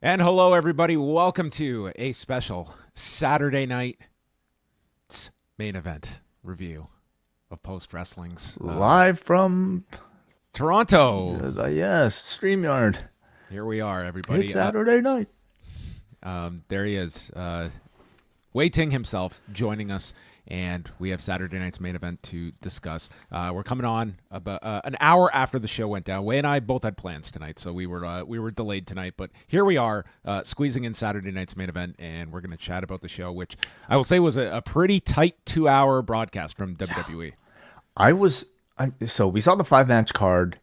And hello, everybody. Welcome to a special Saturday night main event review of Post Wrestling's live from Toronto. Yes, StreamYard. Here we are, everybody. It's Saturday night. There he is, Ting himself, joining us, and we have Saturday night's main event to discuss. We're coming on about an hour after the show went down. Wei and I both had plans tonight, so we were delayed tonight. But here we are, squeezing in Saturday night's main event, and we're going to chat about the show, which I will say was a pretty tight 2-hour broadcast from WWE. So we saw the 5-match card,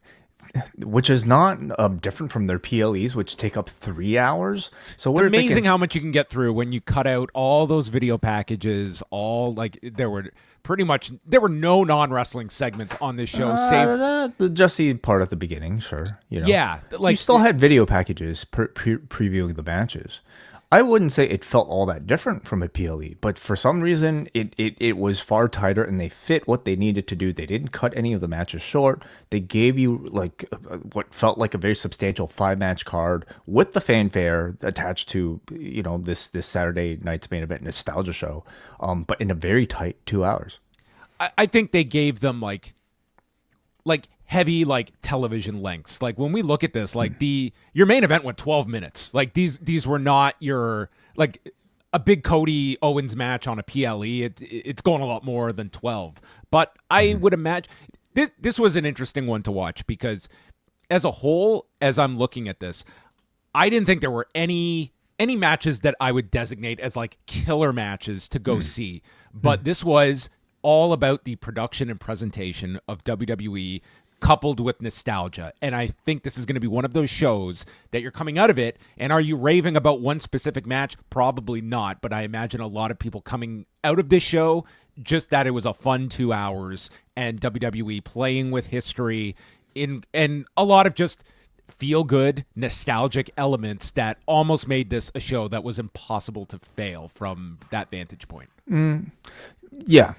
which is not different from their PLEs, which take up 3 hours. So it's amazing how much you can get through when you cut out all those video packages. There were no non-wrestling segments on this show, save the Jesse part at the beginning. Sure, yeah, you still had video packages previewing the matches. I wouldn't say it felt all that different from a PLE, but for some reason it was far tighter and they fit what they needed to do. They didn't cut any of the matches short. They gave you like what felt like a very substantial 5-match card with the fanfare attached to this Saturday night's main event nostalgia show, but in a very tight 2 hours. I think they gave them like heavy television lengths. Like when we look at this, your main event went 12 minutes. Like these were not your a big Cody Owens match on a PLE. It's going a lot more than 12. But I would imagine this was an interesting one to watch because as a whole, as I'm looking at this, I didn't think there were any matches that I would designate as like killer matches to go see. But this was all about the production and presentation of WWE coupled with nostalgia. And I think this is going to be one of those shows that you're coming out of it. And are you raving about one specific match? Probably not. But I imagine a lot of people coming out of this show, just that it was a fun 2 hours and WWE playing with history and a lot of just feel good, nostalgic elements that almost made this a show that was impossible to fail from that vantage point. Yeah.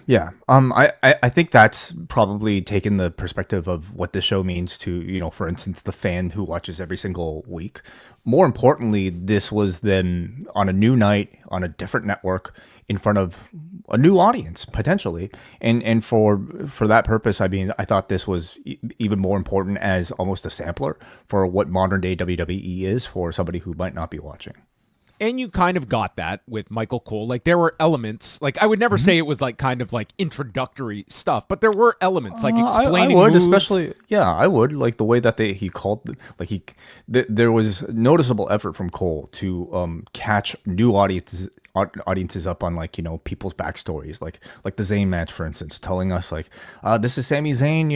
I think that's probably taken the perspective of what this show means to, for instance, the fan who watches every single week. More importantly, this was then on a new night on a different network in front of a new audience potentially, and for that purpose, I mean, I thought this was even more important as almost a sampler for what modern day WWE is for somebody who might not be watching. And you kind of got that with Michael Cole. Like there were elements, like I would never say it was like kind of like introductory stuff, but there were elements like explaining I would, moves. especially, I would like the way that he called, there was noticeable effort from Cole to catch new audiences up on people's backstories, like the Zayn match, for instance, telling us this is Sami Zayn,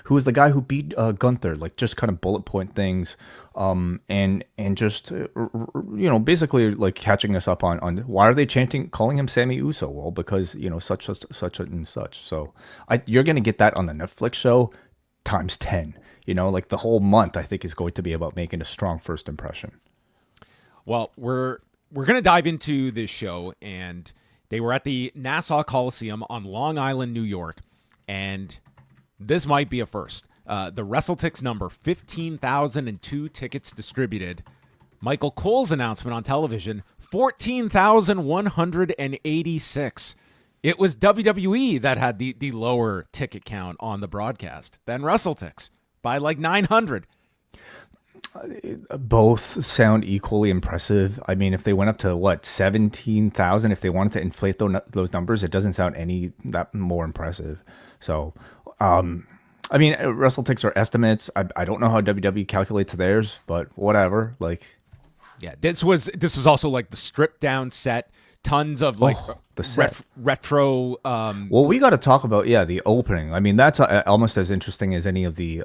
who was the guy who beat Gunther, just kind of bullet point things. And just basically like catching us up on why are they calling him Sammy Uso? Well, because such and such. So you're gonna get that on the Netflix show times 10. The whole month I think is going to be about making a strong first impression. Well, we're gonna dive into this show, and they were at the Nassau Coliseum on Long Island, New York, and this might be a first. The WrestleTix number, 15,002 tickets distributed. Michael Cole's announcement on television, 14,186. It was WWE that had the lower ticket count on the broadcast than WrestleTix by 900. Both sound equally impressive. I mean, if they went up to 17,000, if they wanted to inflate those numbers, it doesn't sound any that more impressive. So, I mean, WrestleTix are estimates. I don't know how WWE calculates theirs, but whatever. Yeah, this was also the stripped down set, tons of the set. retro. Well, we got to talk about the opening. I mean, that's almost as interesting as any of the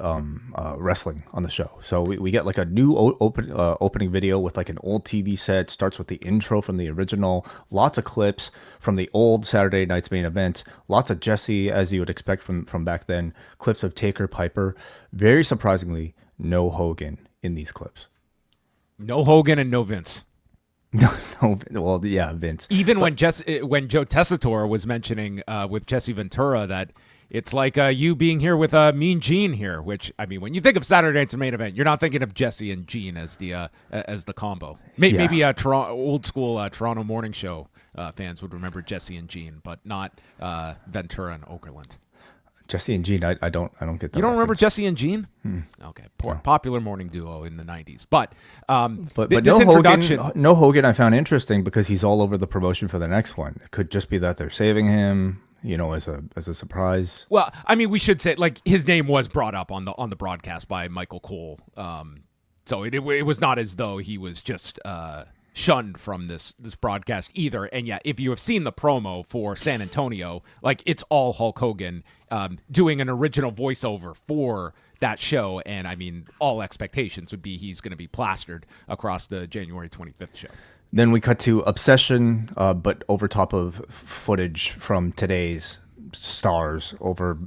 wrestling on the show. So we get a new opening video with an old TV set. Starts with the intro from the original. Lots of clips from the old Saturday night's main event. Lots of Jesse, as you would expect from back then. Clips of Taker, Piper. Very surprisingly, no Hogan in these clips. No Hogan and no Vince. No, well, yeah, Vince. Even when Joe Tessitore was mentioning with Jesse Ventura that It's like you being here with Mean Gene here, which, I mean, when you think of Saturday Night's Main Event, you're not thinking of Jesse and Gene as the combo. Maybe old school Toronto morning show fans would remember Jesse and Gene, but not Ventura and Okerlund. Jesse and Gene, I don't get that. You don't remember Jesse and Gene? Okay, popular morning duo in the '90s. But this introduction, no Hogan, I found interesting because he's all over the promotion for the next one. It could just be that they're saving him, as a surprise. Well, I mean, we should say like his name was brought up on the broadcast by Michael Cole, so it was not as though he was just shunned from this broadcast either. And yeah, if you have seen the promo for San Antonio, like it's all Hulk Hogan doing an original voiceover for that show. And I mean, all expectations would be he's going to be plastered across the January 25th show. Then we cut to Obsession, but over top of footage from today's stars over,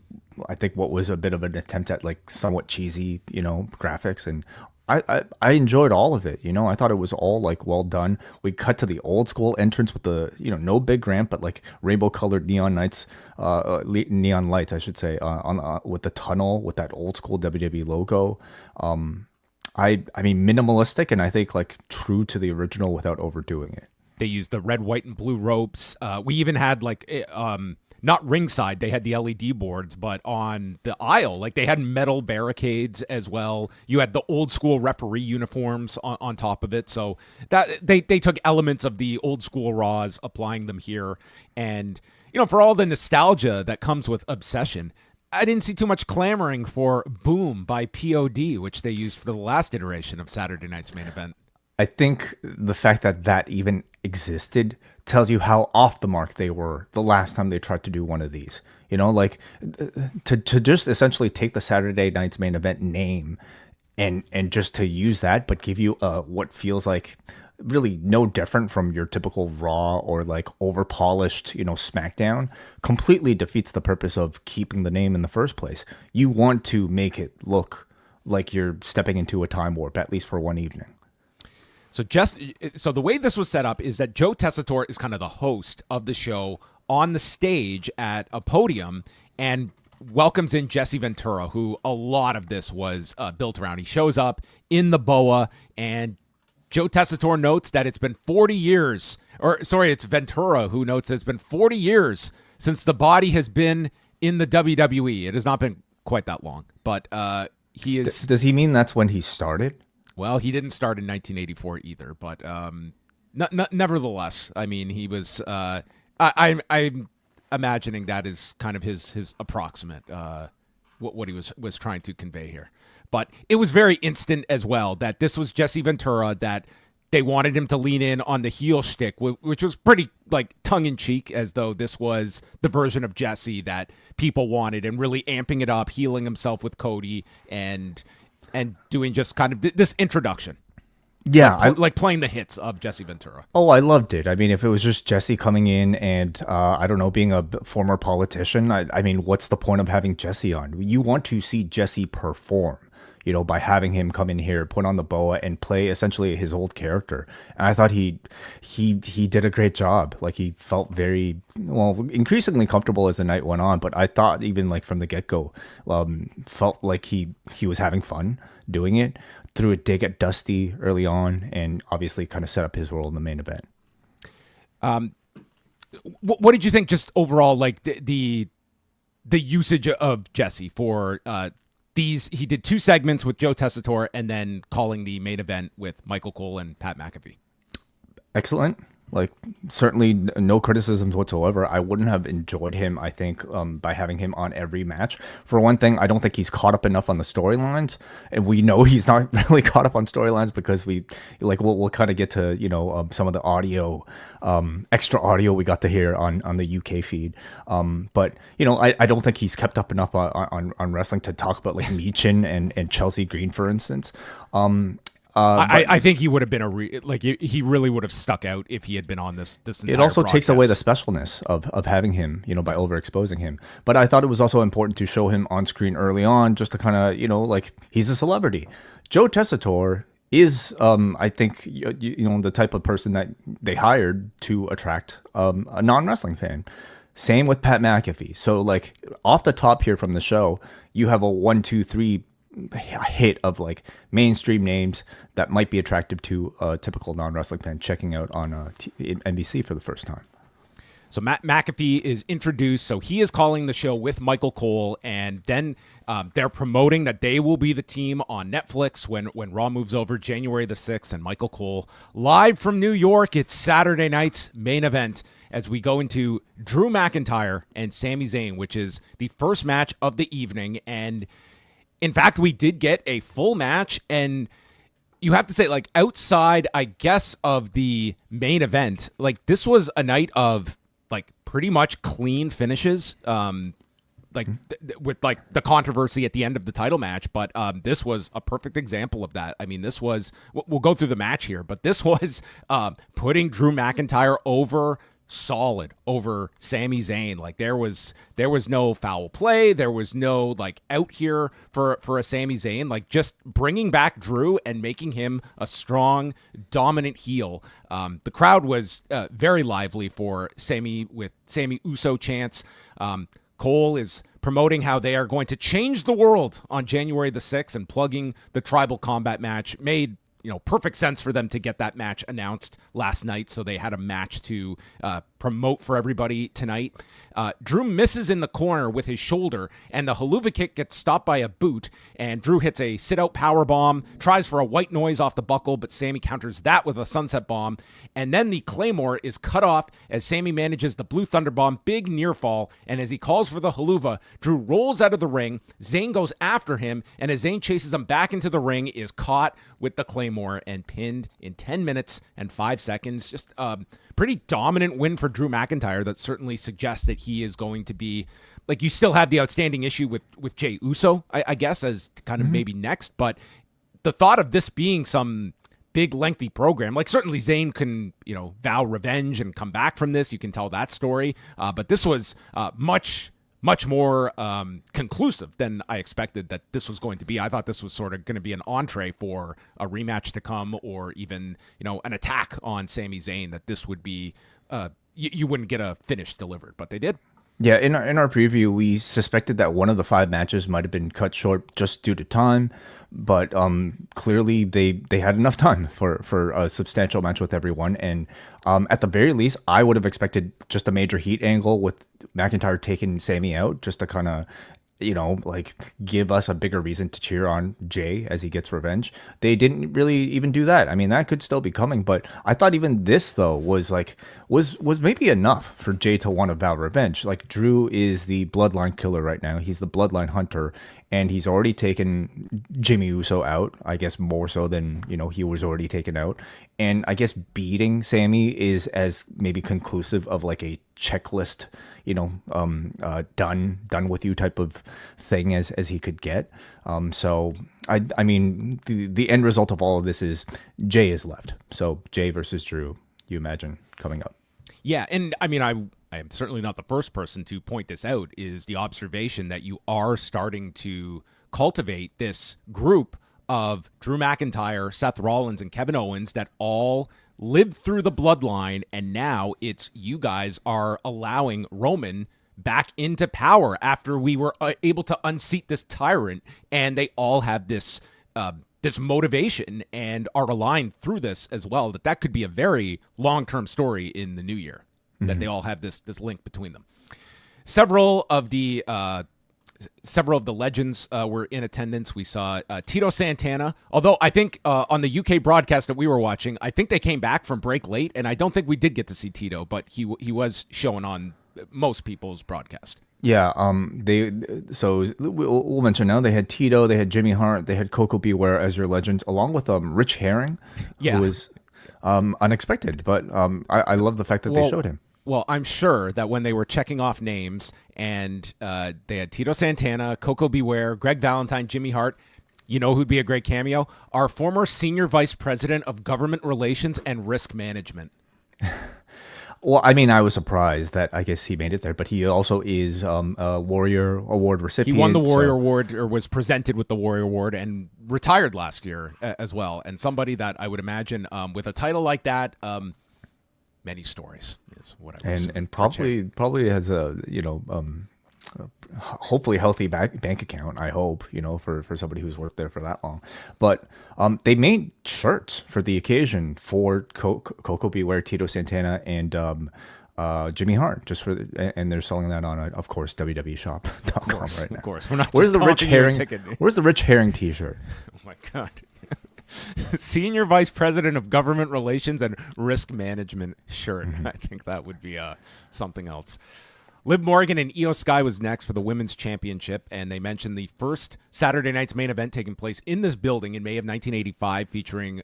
I think, what was a bit of an attempt at like somewhat cheesy, graphics. And I enjoyed all of it. I thought it was all like well done. We cut to the old school entrance with the, no big ramp, but like rainbow colored neon lights, I should say, on with the tunnel with that old school WWE logo. I mean, minimalistic, and I think like true to the original without overdoing it. They used the red, white, and blue ropes. We even had like not ringside, they had the LED boards, but on the aisle, like they had metal barricades as well. You had the old school referee uniforms on top of it. So that they took elements of the old school Raws, applying them here. And, for all the nostalgia that comes with Obsession, I didn't see too much clamoring for Boom by POD, which they used for the last iteration of Saturday Night's Main Event. I think the fact that even existed tells you how off the mark they were the last time they tried to do one of these. Like to just essentially take the Saturday Night's Main Event name and just to use that, but give you what feels like really no different from your typical Raw or like over polished, SmackDown, completely defeats the purpose of keeping the name in the first place. You want to make it look like you're stepping into a time warp, at least for one evening. So the way this was set up is that Joe Tessitore is kind of the host of the show on the stage at a podium and welcomes in Jesse Ventura, who a lot of this was built around. He shows up in the boa, and Joe Tessitore notes that it's been 40 years, it's Ventura who notes that it's been 40 years since the body has been in the WWE. It has not been quite that long, but he is... Does he mean that's when he started? Well, he didn't start in 1984 either, but nevertheless, I mean, he was. I'm imagining that is kind of his approximate what he was trying to convey here. But it was very instant as well that this was Jesse Ventura, that they wanted him to lean in on the heel shtick, which was pretty like tongue in cheek, as though this was the version of Jesse that people wanted, and really amping it up, healing himself with Cody and doing just kind of this introduction. Yeah. Like playing the hits of Jesse Ventura. Oh, I loved it. I mean, if it was just Jesse coming in and, I don't know, being a former politician, I mean, what's the point of having Jesse on? You want to see Jesse perform, by having him come in here, put on the boa, and play essentially his old character. And I thought he did a great job. Like, he felt very, increasingly comfortable as the night went on. But I thought even like from the get-go, felt like he was having fun doing it. Threw a dig at Dusty early on, and obviously kind of set up his role in the main event. What did you think just overall, like the usage of Jesse for these? He did 2 segments with Joe Tessitore and then calling the main event with Michael Cole and Pat McAfee. Excellent. Like, certainly no criticisms whatsoever. I wouldn't have enjoyed him, I think, by having him on every match. For one thing, I don't think he's caught up enough on the storylines. And we know he's not really caught up on storylines because we'll kind of get to, some of the audio, extra audio we got to hear on the UK feed. But, I don't think he's kept up enough on wrestling to talk about like Michin and Chelsea Green, for instance. I think he would have been he really would have stuck out if he had been on this entire It also broadcast. takes away the specialness of having him, by overexposing him. But I thought it was also important to show him on screen early on, just to kind of, like, he's a celebrity. Joe Tessitore is, I think, the type of person that they hired to attract a non-wrestling fan. Same with Pat McAfee. So like off the top here from the show, you have a 1, 2, 3 hit of like mainstream names that might be attractive to a typical non-wrestling fan checking out on NBC for the first time. So Matt McAfee is introduced. So he is calling the show with Michael Cole, and then they're promoting that they will be the team on Netflix when Raw moves over January the 6th. And Michael Cole live from New York. It's Saturday night's main event as we go into Drew McIntyre and Sami Zayn, which is the first match of the evening. And in fact, we did get a full match, and you have to say, like, outside, I guess, of the main event, like, this was a night of like pretty much clean finishes, with like the controversy at the end of the title match. But this was a perfect example of that. I mean, this was, we'll go through the match here, but this was putting Drew McIntyre over solid over Sami Zayn. Like there was no foul play. There was no like out here for a Sami Zayn, like just bringing back Drew and making him a strong, dominant heel. The crowd was very lively for Sami with Sami Uso chants. Cole is promoting how they are going to change the world on January the 6th, and plugging the tribal combat match made perfect sense for them to get that match announced last night. So they had a match to promote for everybody tonight. Drew misses in the corner with his shoulder, and the haluva kick gets stopped by a boot, and Drew hits a sit-out power bomb, tries for a white noise off the buckle, but Sami counters that with a sunset bomb, and then the Claymore is cut off as Sami manages the blue thunder bomb, big near fall, and as he calls for the haluva, Drew rolls out of the ring. Zayn goes after him, and as Zayn chases him back into the ring, is caught with the Claymore and pinned in 10 minutes and 5 seconds. Just pretty dominant win for Drew McIntyre that certainly suggests that he is going to be, like, you still have the outstanding issue with Jey Uso, I guess, as kind of maybe next, but the thought of this being some big lengthy program, like certainly Zayn can, vow revenge and come back from this. You can tell that story, but this was much more conclusive than I expected that this was going to be. I thought this was sort of going to be an entree for a rematch to come, or even, an attack on Sami Zayn, that this would be, you wouldn't get a finish delivered, but they did. Yeah, in our preview, we suspected that one of the 5 matches might have been cut short just due to time, but clearly they had enough time for a substantial match with everyone. And at the very least, I would have expected just a major heat angle with McIntyre taking Sami out, just to kind of, like give us a bigger reason to cheer on Jey as he gets revenge. They didn't really even do that. I mean, that could still be coming, but I thought even this though was maybe enough for Jey to want to vow revenge. Like, Drew is the bloodline killer right now. He's the bloodline hunter, and he's already taken Jimmy Uso out, I guess more so than, he was already taken out. And I guess beating Sami is as maybe conclusive of like a checklist, done with you type of thing as he could get. So I mean, the end result of all of this is Jey is left. So Jey versus Drew, you imagine coming up. Yeah. And I mean, I am certainly not the first person to point this out, is the observation that you are starting to cultivate this group of Drew McIntyre, Seth Rollins, and Kevin Owens that all lived through the bloodline, and now it's you guys are allowing Roman back into power after we were able to unseat this tyrant, and they all have this this motivation and are aligned through this as well, that could be a very long-term story in the new year, that they all have this link between them. Several of the legends were in attendance. We saw Tito Santana, although I think on the UK broadcast that we were watching, I think they came back from break late, and I don't think we did get to see Tito, but he was showing on most people's broadcast. Yeah, we'll mention now, they had Tito, they had Jimmy Hart, they had Coco Beware as your legends, along with Rich Herring, who was unexpected, but I love the fact that they showed him. Well, I'm sure that when they were checking off names, and they had Tito Santana, Coco Beware, Greg Valentine, Jimmy Hart, who'd be a great cameo? Our former senior vice president of government relations and risk management. Well, I mean, I was surprised that I guess he made it there, but he also is a Warrior Award recipient. He won the Warrior Award, or was presented with the Warrior Award, and retired last year as well. And somebody that I would imagine with a title like that, many stories is what I was and probably has a hopefully healthy bank account. I hope, for somebody who's worked there for that long. But they made shirts for the occasion for Coco Beware, Tito Santana, and Jimmy Hart, and they're selling that on, of course, WWEshop.com right now. Of course, we're not. Where's the Rich Herring? Ticket. Where's the Rich Herring T-shirt? Oh my God. Senior Vice President of Government Relations and Risk Management shirt. I think that would be something else. Liv Morgan and IYO SKY was next for the Women's Championship, and they mentioned the first Saturday night's main event taking place in this building in May of 1985, featuring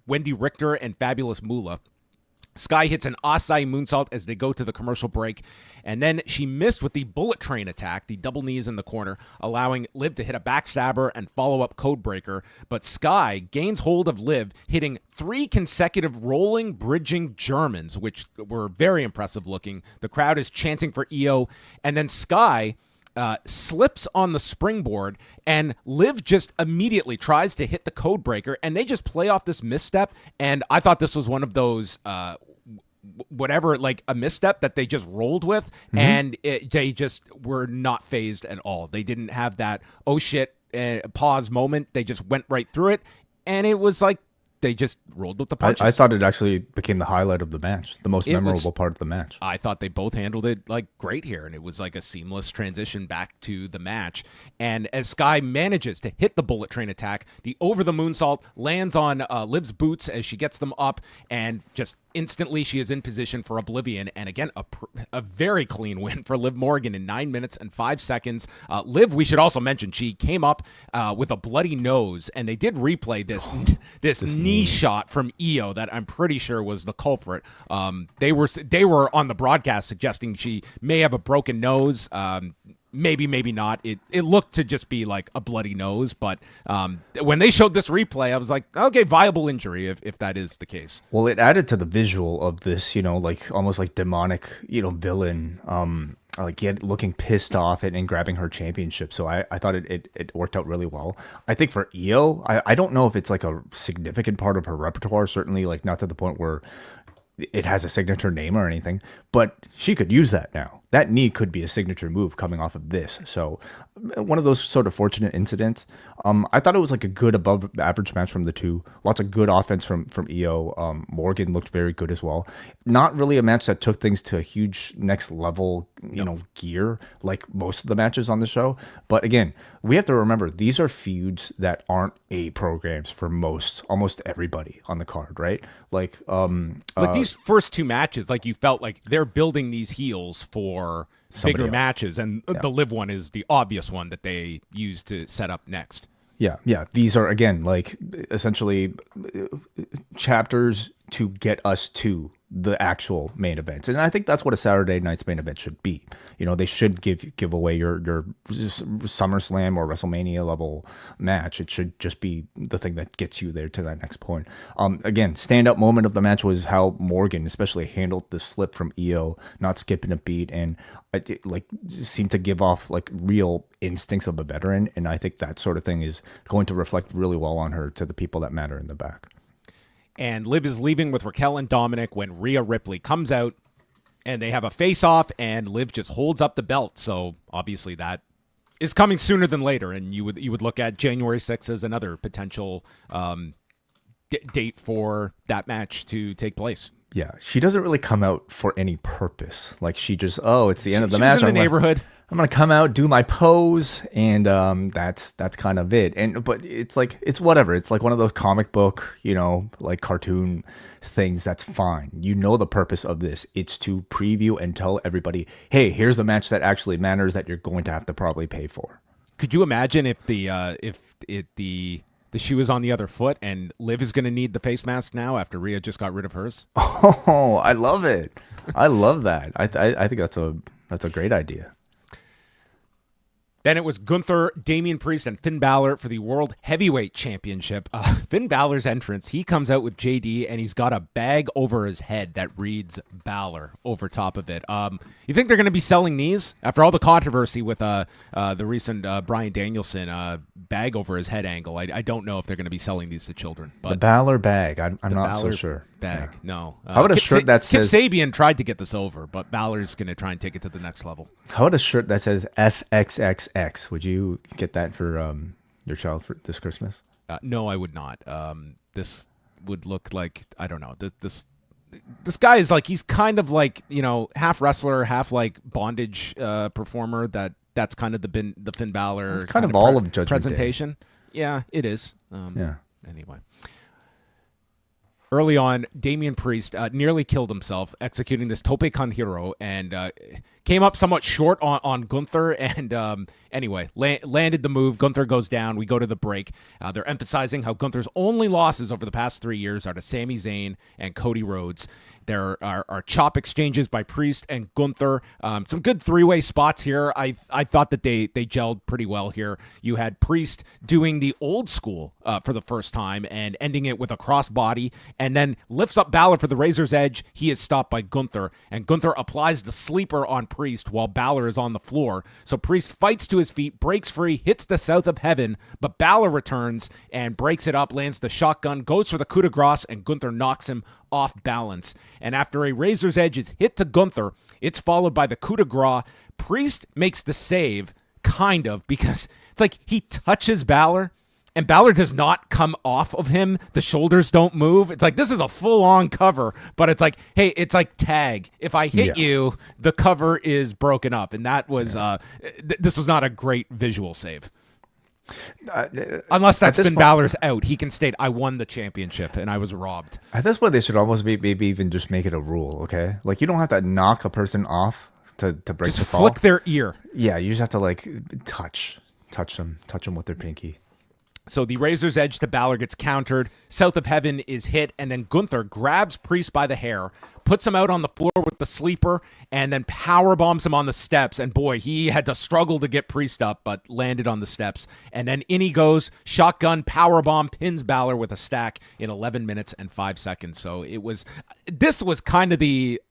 Wendy Richter and Fabulous Moolah. Sky hits an Asai moonsault as they go to the commercial break, and then she missed with the bullet train attack, the double knees in the corner, allowing Liv to hit a backstabber and follow-up codebreaker. But Sky gains hold of Liv, hitting 3 consecutive rolling, bridging Germans, which were very impressive looking. The crowd is chanting for IYO, and then Sky slips on the springboard, and Liv just immediately tries to hit the codebreaker, and they just play off this misstep. And I thought this was one of those a misstep that they just rolled with, and they just were not phased at all. They didn't have that oh shit pause moment. They just went right through it, and it was like they just rolled with the punches. I thought it actually became the highlight of the match, the most memorable part of the match. I thought they both handled it great here, and it was like a seamless transition back to the match. And as Sky manages to hit the bullet train attack, the over the moonsault lands on Liv's boots as she gets them up, and just instantly she is in position for Oblivion. And again, a very clean win for Liv Morgan in 9 minutes and 5 seconds. Liv, we should also mention, she came up with a bloody nose, and they did replay this knee shot from IYO that I'm pretty sure was the culprit. They were on the broadcast suggesting she may have a broken nose. Maybe not. It looked to just be like a bloody nose, but when they showed this replay, I was like, okay, viable injury if that is the case. Well, it added to the visual of this, almost like demonic, villain, looking pissed off and grabbing her championship. So I thought it worked out really well. I think for IYO, I don't know if it's like a significant part of her repertoire, certainly like not to the point where it has a signature name or anything, but she could use that now. That knee could be a signature move coming off of this. So one of those sort of fortunate incidents. I thought it was like a good above average match from the two. Lots of good offense from IYO. Morgan looked very good as well. Not really a match that took things to a huge next level, gear like most of the matches on the show. But again, we have to remember these are feuds that aren't A programs for almost everybody on the card, right? Like these first two matches, like you felt like they're building these heels for bigger matches, and the Liv one is the obvious one that they use to set up next. Yeah. These are, again, like essentially chapters to get us to the actual main events. And I think that's what a Saturday night's main event should be. They should give away your SummerSlam or WrestleMania level match. It should just be the thing that gets you there to that next point. Again, stand-up moment of the match was how Morgan especially handled the slip from IYO, not skipping a beat, and seemed to give off like real instincts of a veteran. And I think that sort of thing is going to reflect really well on her to the people that matter in the back. And Liv is leaving with Raquel and Dominic when Rhea Ripley comes out, and they have a face-off, and Liv just holds up the belt. So obviously that is coming sooner than later, and you would look at January 6th as another potential date for that match to take place. Yeah, she doesn't really come out for any purpose. Like she just, it's the end of the match. She was in the neighborhood. I'm gonna come out, do my pose, and that's kind of it. But it's like it's whatever. It's like one of those comic book, like cartoon things. That's fine. The purpose of this. It's to preview and tell everybody, hey, here's the match that actually matters that you're going to have to probably pay for. Could you imagine if the shoe is on the other foot and Liv is going to need the face mask now after Rhea just got rid of hers? Oh, I love it. I love that. I think that's a great idea. Then it was Gunther, Damian Priest, and Finn Balor for the World Heavyweight Championship. Finn Balor's entrance, he comes out with JD, and he's got a bag over his head that reads Balor over top of it. You think they're going to be selling these? After all the controversy with the recent Bryan Danielson bag over his head angle, I don't know if they're going to be selling these to children. But the Balor bag, I'm not Balor so sure. Bag, Yeah. no. How about a shirt that says... Kip Sabian tried to get this over, but Balor's going to try and take it to the next level. How about a shirt that says FXXX? Would you get that for your child for this Christmas? No, I would not. This would look like, I don't know. This guy is like, he's kind of like, half wrestler, half like bondage performer. That's kind of the Finn Balor. It's kind of all of Judgment presentation. Day. Yeah, it is. Yeah. Anyway. Early on, Damian Priest nearly killed himself executing this Tope Con Hero and came up somewhat short on Gunther. And anyway, landed the move. Gunther goes down. We go to the break. They're emphasizing how Gunther's only losses over the past 3 years are to Sami Zayn and Cody Rhodes. There are chop exchanges by Priest and Gunther. Some good three-way spots here. I thought that they gelled pretty well here. You had Priest doing the old school for the first time and ending it with a crossbody, and then lifts up Balor for the Razor's Edge. He is stopped by Gunther, and Gunther applies the sleeper on Priest while Balor is on the floor. So Priest fights to his feet, breaks free, hits the South of Heaven, but Balor returns and breaks it up, lands the shotgun, goes for the coup de grace, and Gunther knocks him off balance. And after a Razor's Edge is hit to Gunther, it's followed by the coup de grace. Priest makes the save, kind of, because it's like he touches Balor, and Balor does not come off of him. The shoulders don't move. It's like, this is a full-on cover, but it's like, hey, it's like tag. If I hit you, the cover is broken up. And that was, this was not a great visual save. Unless that's Finn Balor's out. He can state, I won the championship and I was robbed. At this point, they should almost maybe even just make it a rule, okay? Like, you don't have to knock a person off to break just the fall. Flick their ear. Yeah, you just have to, like, touch them with their pinky. So the Razor's Edge to Balor gets countered. South of Heaven is hit, and then Gunther grabs Priest by the hair, puts him out on the floor with the sleeper, and then power bombs him on the steps. And boy, he had to struggle to get Priest up, but landed on the steps. And then in he goes, shotgun, power bomb, pins Balor with a stack in 11 minutes and 5 seconds. So this was kind of the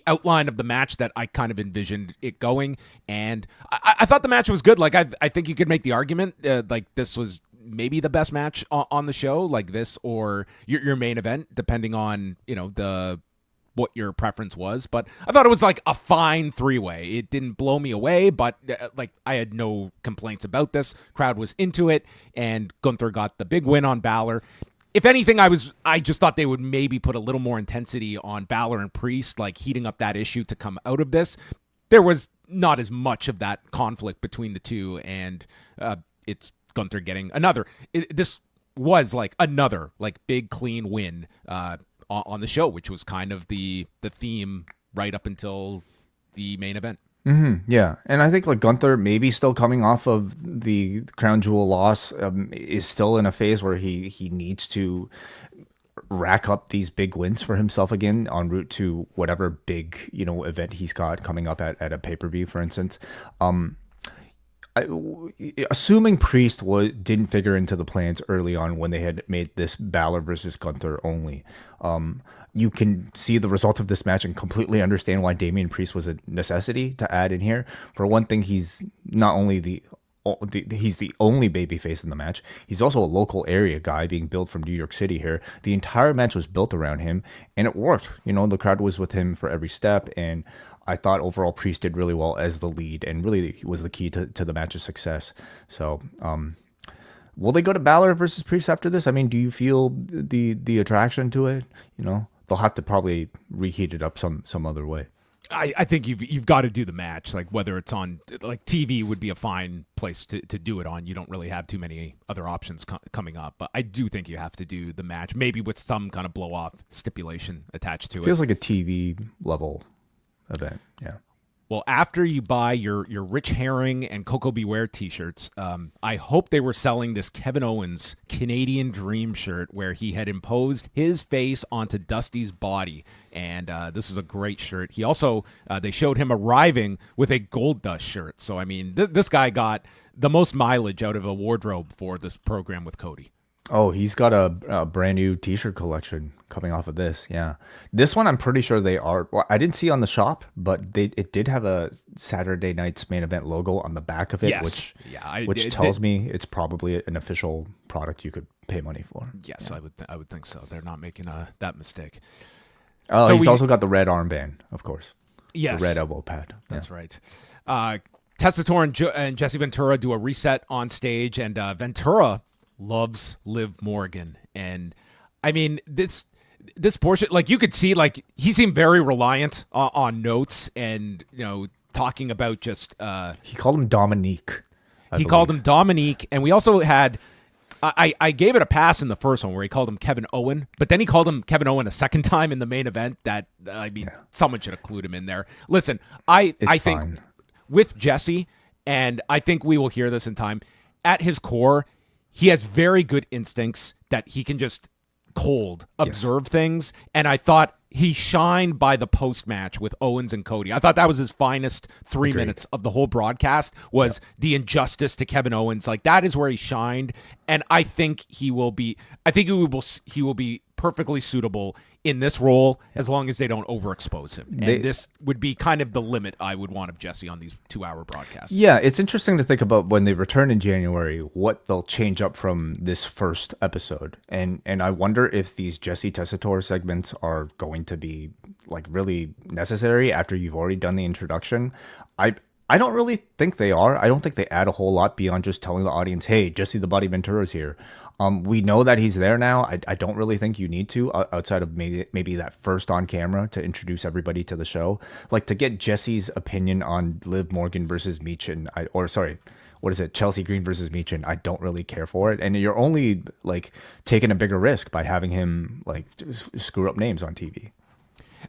outline of the match that I kind of envisioned it going, and I thought the match was good. Like, I think you could make the argument like this was maybe the best match on the show, like this or your main event, depending on what your preference was. But I thought it was like a fine three-way. It didn't blow me away, but like I had no complaints about this. Crowd was into it, and Gunther got the big win on Balor. If anything, I just thought they would maybe put a little more intensity on Balor and Priest, like heating up that issue to come out of this. There was not as much of that conflict between the two, and it's Gunther getting another. This was like another like big clean win on the show, which was kind of the theme right up until the main event. Mm-hmm, yeah, and I think like Gunther, maybe still coming off of the crown jewel loss, is still in a phase where he needs to rack up these big wins for himself again en route to whatever big event he's got coming up at a pay-per-view, for instance. Assuming Priest didn't figure into the plans early on when they had made this Balor versus Gunther only, you can see the result of this match and completely understand why Damian Priest was a necessity to add in here. For one thing, he's not only he's the only babyface in the match. He's also a local area guy being built from New York City here. The entire match was built around him, and it worked. The crowd was with him for every step, and I thought overall Priest did really well as the lead and really was the key to the match's success. So, will they go to Balor versus Priest after this? I mean, do you feel the attraction to it? They'll have to probably reheat it up some other way. I think you've got to do the match, like whether it's on like TV would be a fine place to do it on. You don't really have too many other options coming up, but I do think you have to do the match, maybe with some kind of blow off stipulation attached to it. Feels like a TV level event, yeah. Well, after you buy your Rich Herring and Coco Beware t-shirts, I hope they were selling this Kevin Owens Canadian Dream shirt where he had imposed his face onto Dusty's body. And this is a great shirt. He also, they showed him arriving with a Gold Dust shirt. So, I mean, this guy got the most mileage out of a wardrobe for this program with Cody. Oh, he's got a brand new t-shirt collection coming off of this. Yeah. This one, I'm pretty sure they are. Well, I didn't see on the shop, but it did have a Saturday Night's Main Event logo on the back of it, Yes. which tells me it's probably an official product you could pay money for. Yes, yeah. I would think so. They're not making that mistake. Oh, so he's also got the red armband, of course. Yes. The red elbow pad. That's right. Tessitore and Jesse Ventura do a reset on stage, and Ventura loves Liv Morgan. And I mean, this portion, like, you could see, like, he seemed very reliant on notes and, you know, talking about just he called him Dominique. He called him Dominique, and we also had I gave it a pass in the first one where he called him Kevin Owen, but then he called him Kevin Owen a second time in the main event. That, I mean, someone should have clued him in there. Listen, I think with Jesse, and I think we will hear this in time, at his core, he has very good instincts that he can just cold observe things. And I thought he shined by the post match with Owens and Cody. I thought that was his finest 3 minutes of the whole broadcast was the injustice to Kevin Owens. Like, that is where he shined. And I think he will be perfectly suitable in this role as long as they don't overexpose him. And this would be kind of the limit I would want of Jesse on these 2-hour broadcasts. Yeah, it's interesting to think about when they return in January, what they'll change up from this first episode. And I wonder if these Jesse Tessitore segments are going to be, like, really necessary after you've already done the introduction. I don't really think they are. I don't think they add a whole lot beyond just telling the audience, hey, Jesse the Body Ventura is here. We know that he's there now. I don't really think you need to, outside of maybe that first on camera to introduce everybody to the show. Like, to get Jesse's opinion on Liv Morgan versus Michin, Chelsea Green versus Michin, I don't really care for it. And you're only, like, taking a bigger risk by having him, like, screw up names on TV.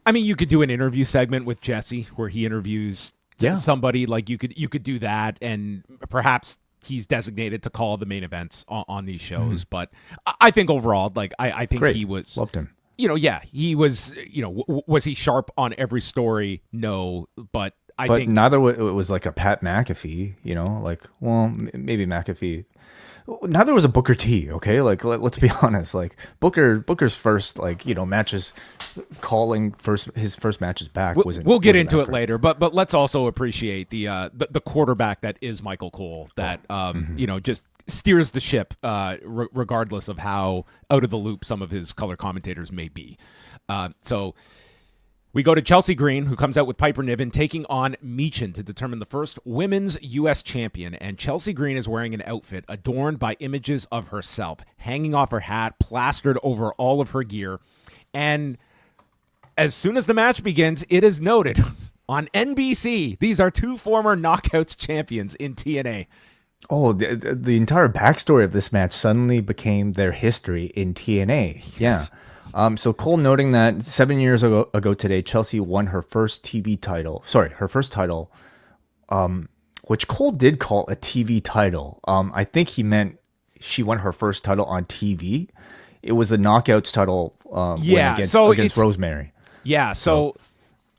I mean, you could do an interview segment with Jesse where he interviews somebody. Like, you could do that, and perhaps he's designated to call the main events on these shows. But I think overall, like, I think he was, loved him. You know, he was, you know, was he sharp on every story? No, but I think neither it was like a Pat McAfee, you know, like, well, maybe McAfee. Neither was a Booker T, okay? Like, let's be honest. Like, Booker's first, like, you know, matches, calling his first matches back wasn't. We'll get into it later, but let's also appreciate the quarterback that is Michael Cole, that you know, just steers the ship regardless of how out of the loop some of his color commentators may be. So we go to Chelsea Green, who comes out with Piper Niven taking on Michin to determine the first women's U.S. champion. And Chelsea Green is wearing an outfit adorned by images of herself, hanging off her hat, plastered over all of her gear. And as soon as the match begins, it is noted on NBC, these are two former Knockouts champions in TNA. Oh, the entire backstory of this match suddenly became their history in TNA. Yes. Yeah. So Cole noting that 7 years ago today, Chelsea won her first title, which Cole did call a TV title. I think he meant she won her first title on TV. It was the Knockouts title against Rosemary. Yeah, so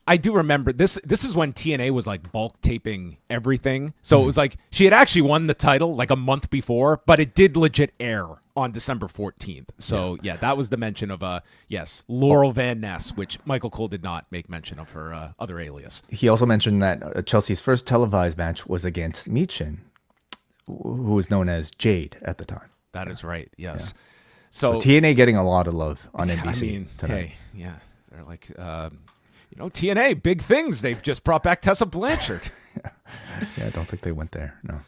I do remember this. This is when TNA was like bulk taping everything. So it was like she had actually won the title like a month before, but it did legit air on December 14th. So yeah, that was the mention of Laurel Van Ness, which Michael Cole did not make mention of her other alias. He also mentioned that Chelsea's first televised match was against Michin, who was known as Jade at the time. That is right. Yes. Yeah. So TNA getting a lot of love on NBC. I mean, tonight. hey, yeah, they're like, you know, TNA, big things. They've just brought back Tessa Blanchard. Yeah, I don't think they went there. No.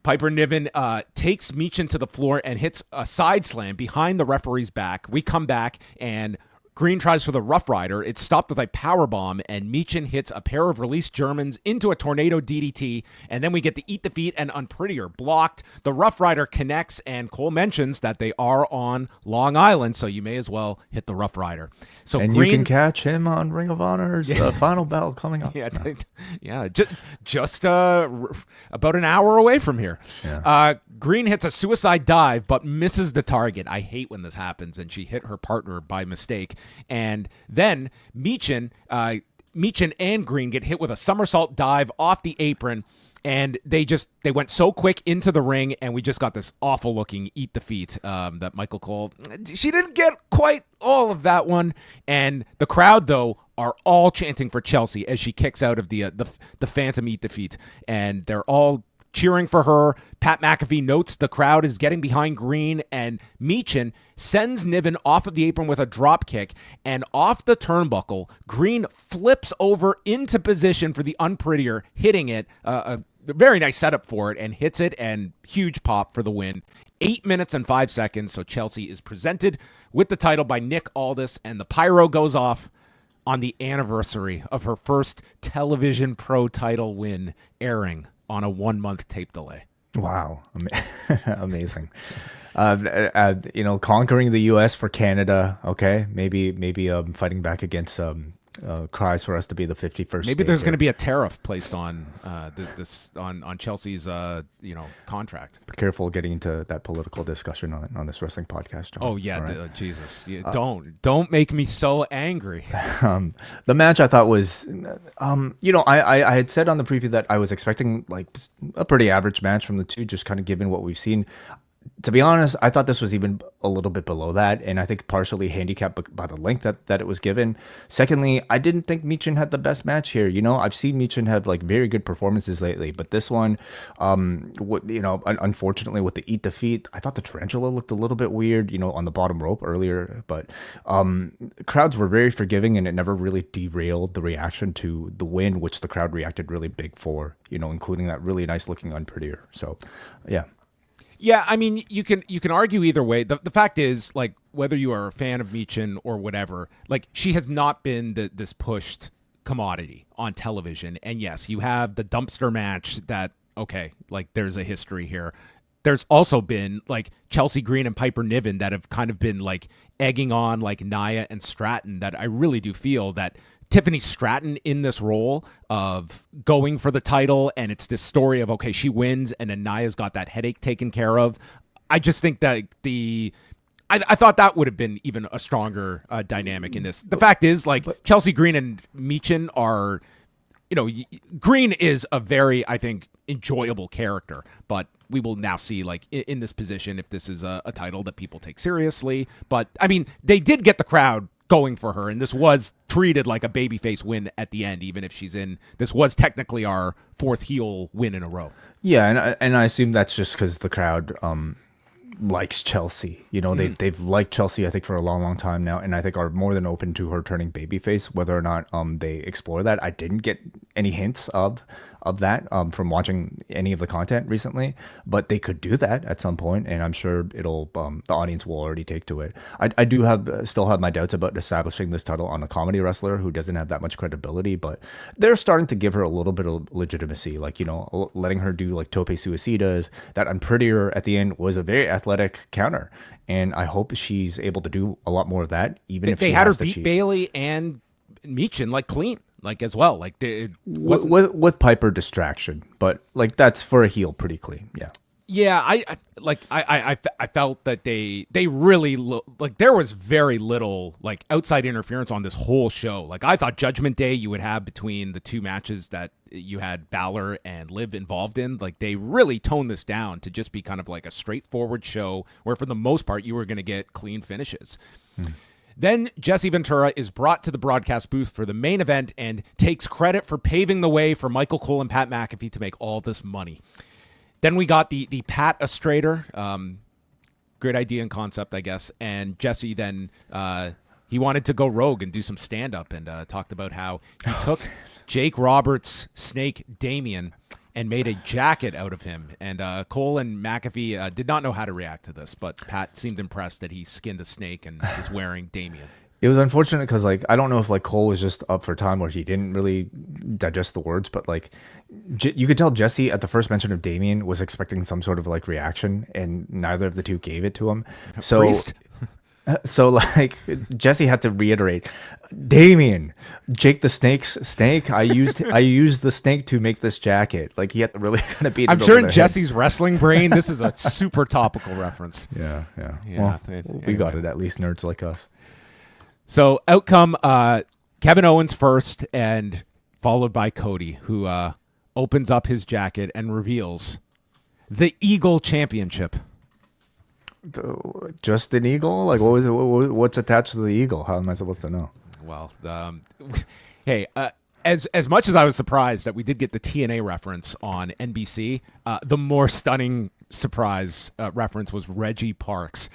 Piper Niven takes Michin to the floor and hits a side slam behind the referee's back. We come back, and Green tries for the Rough Rider. It's stopped with a power bomb, and Michin hits a pair of released Germans into a tornado DDT, and then we get the Eat the Feet and Unprettier blocked. The Rough Rider connects, and Cole mentions that they are on Long Island, so you may as well hit the Rough Rider. So and Green, you can catch him on Ring of Honor's Final Bell coming up. Yeah, just about an hour away from here. Yeah. Green hits a suicide dive, but misses the target. I hate when this happens, and she hit her partner by mistake. And then Michin and Green get hit with a somersault dive off the apron, and they went so quick into the ring, and we just got this awful looking Eat the Feet that Michael Cole, she didn't get quite all of that one. And the crowd, though, are all chanting for Chelsea as she kicks out of the Phantom Eat the Feet, and they're all cheering for her. Pat McAfee notes the crowd is getting behind Green, and Michin sends Niven off of the apron with a drop kick, and off the turnbuckle, Green flips over into position for the Unprettier, hitting it, a very nice setup for it, and hits it, and huge pop for the win. 8 minutes and 5 seconds, so Chelsea is presented with the title by Nick Aldis, and the pyro goes off on the anniversary of her first television pro title win, airing on a 1-month tape delay. Wow. Amazing. Conquering the U.S. for Canada. Okay. Maybe fighting back against cries for us to be the 51st. Maybe there's going to be a tariff placed on on Chelsea's contract. Be careful getting into that political discussion on this wrestling podcast, John. Oh yeah, right? Jesus! Yeah, don't make me so angry. The match I thought was, I had said on the preview that I was expecting like a pretty average match from the two, just kind of given what we've seen. To be honest, I thought this was even a little bit below that, and I think partially handicapped by the length that it was given. Secondly, I didn't think Michin had the best match here. I've seen Michin have like very good performances lately, but this one, unfortunately with the Eat the Feet, I thought the tarantula looked a little bit weird, on the bottom rope earlier, but crowds were very forgiving, and it never really derailed the reaction to the win, which the crowd reacted really big for, including that really nice looking Unprettier. So, yeah. Yeah, I mean, you can argue either way. The fact is, like, whether you are a fan of Michin or whatever, like, she has not been this pushed commodity on television. And yes, you have the dumpster match that, okay, like, there's a history here. There's also been, like, Chelsea Green and Piper Niven that have kind of been, like, egging on, like, Nia and Stratton, that I really do feel that Tiffany Stratton in this role of going for the title, and it's this story of, okay, she wins and then Nia's got that headache taken care of. I just think that I thought that would have been even a stronger dynamic in this. The fact is, like, Chelsea Green and Michin are, Green is a very, I think, enjoyable character, but we will now see, like, in this position, if this is a title that people take seriously. But I mean, they did get the crowd going for her, and this was treated like a babyface win at the end, even if she's in. This was technically our fourth heel win in a row. Yeah, and I assume that's just because the crowd likes Chelsea. They've liked Chelsea, I think, for a long, long time now, and I think are more than open to her turning babyface. Whether or not they explore that, I didn't get any hints of that from watching any of the content recently, but they could do that at some point, and I'm sure it'll the audience will already take to it. I do still have my doubts about establishing this title on a comedy wrestler who doesn't have that much credibility, but they're starting to give her a little bit of legitimacy, like, letting her do like tope suicidas. That Unprettier at the end was a very athletic counter, and I hope she's able to do a lot more of that, even if they she had has her beat cheat. Bailey and Michin like clean. Like, as well, like, with Piper distraction, but like that's for a heel pretty clean. Yeah, I felt that they really like there was very little like outside interference on this whole show. Like, I thought Judgment Day you would have between the two matches that you had Balor and Liv involved in, like, they really toned this down to just be kind of like a straightforward show where for the most part you were going to get clean finishes. Then Jesse Ventura is brought to the broadcast booth for the main event and takes credit for paving the way for Michael Cole and Pat McAfee to make all this money. Then we got the Pat Astrader. Great idea and concept, I guess. And Jesse then, he wanted to go rogue and do some stand-up, and talked about how he took Jake Roberts' snake Damian and made a jacket out of him. And Cole and McAfee did not know how to react to this, but Pat seemed impressed that he skinned a snake and is wearing Damian. It was unfortunate because, like, I don't know if like Cole was just up for time or he didn't really digest the words, but like, you could tell Jesse at the first mention of Damian was expecting some sort of like reaction, and neither of the two gave it to him. So, Priest. so like Jesse had to reiterate, Damian, Jake the Snake's snake. I used the snake to make this jacket. Like he had to really kind of beat. I'm sure in Jesse's wrestling brain, this is a super topical reference. Yeah. Yeah, Well, we got it. At least nerds like us. So outcome, Kevin Owens first, and followed by Cody, who opens up his jacket and reveals the Eagle Championship. Just an eagle? Like, what was it? What's attached to the eagle? How am I supposed to know? Well, hey, as much as I was surprised that we did get the TNA reference on NBC, the more stunning surprise reference was Reggie Parks,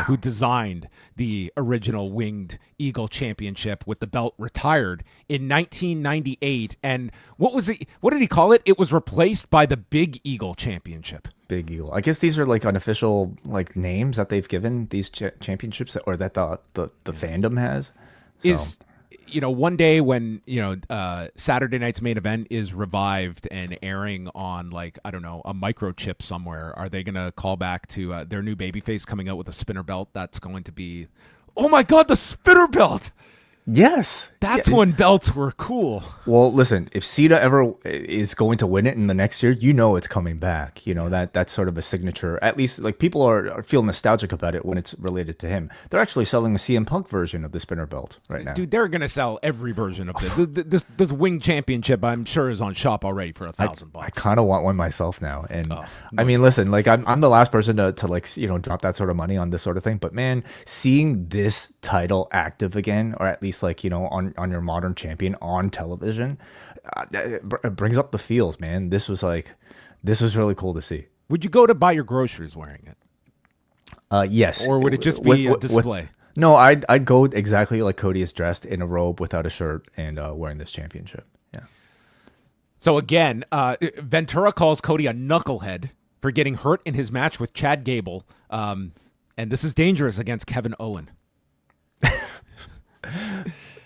who designed the original Winged Eagle Championship with the belt retired in 1998. And what was it? What did he call it? It was replaced by the Big Eagle Championship. Big Eagle. I guess these are like unofficial like names that they've given these championships, or that the fandom has. So. One day when, Saturday night's main event is revived and airing on, like, I don't know, a microchip somewhere, are they going to call back to their new babyface coming out with a spinner belt? That's going to be, oh my God, the spinner belt. Yes. That's when belts were cool. Well, listen, if Cena ever is going to win it in the next year, it's coming back. That's sort of a signature. At least like people are feel nostalgic about it when it's related to him. They're actually selling a CM Punk version of the spinner belt right now. Dude, they're going to sell every version of it. This Wing Championship, I'm sure, is on shop already for $1,000. I kind of want one myself now. And I mean, listen, like I'm the last person to like, drop that sort of money on this sort of thing. But man, seeing this title active again, or at least like, on your modern champion on television, it brings up the feels, man. This was really cool to see. Would you go to buy your groceries wearing it? Yes. Or would it just be a display? No, I'd go exactly like Cody is dressed, in a robe without a shirt and wearing this championship. Yeah. So again, Ventura calls Cody a knucklehead for getting hurt in his match with Chad Gable. And this is dangerous against Kevin Owens.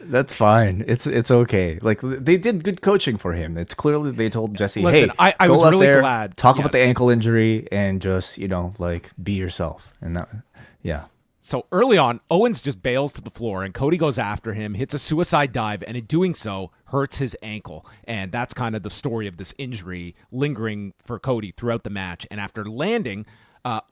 That's fine. It's okay. Like they did good coaching for him. It's clearly they told Jesse, listen, hey, I go was out really there, glad. talk about the ankle injury and just, like be yourself. And that, yeah. So early on, Owens just bails to the floor and Cody goes after him, hits a suicide dive, and in doing so, hurts his ankle. And that's kind of the story of this injury lingering for Cody throughout the match. And after landing,